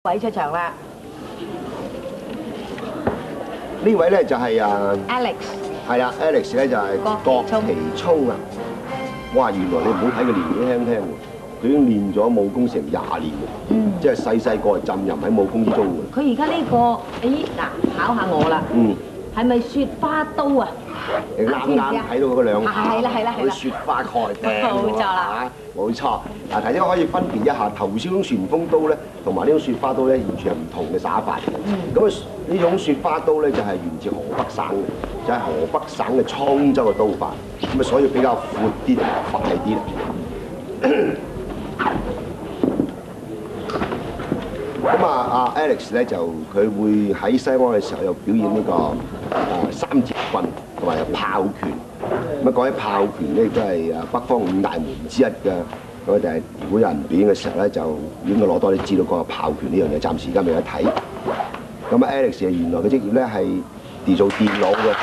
位出場啦呢位咧就係，Alex，係啊 Alex 咧就係郭其聰啊！哇，原來你唔好睇佢年紀輕輕喎，佢已經練咗武功成20年喎，即係細個就浸淫喺武功之中㗎。佢而家呢個，咦嗱，考下我啦，係咪雪花刀啊？你啱啱睇到嗰兩下，係啦，嗰啲雪花蓋頂冇錯啦，冇錯。嗱，大家可以分別一下頭先嗰種旋風刀咧，同埋呢種雪花刀咧，完全係唔同嘅打法嘅。咁啊，呢種雪花刀咧就係源自河北省嘅，就係河北省嘅滄州嘅刀法，咁啊所以比較闊啲同埋快啲啦。咁啊，阿 Alex 咧就佢會喺西安嘅時候有表演呢個三節棍同埋有炮拳。咁啊講起炮拳咧，亦都係北方5大門之一嘅。咁就係如果有人表演嘅時候咧，就應該攞多啲資料講下炮拳呢樣嘢。暫時而家未有睇。咁啊 Alex 原來嘅職業咧係做電腦嘅。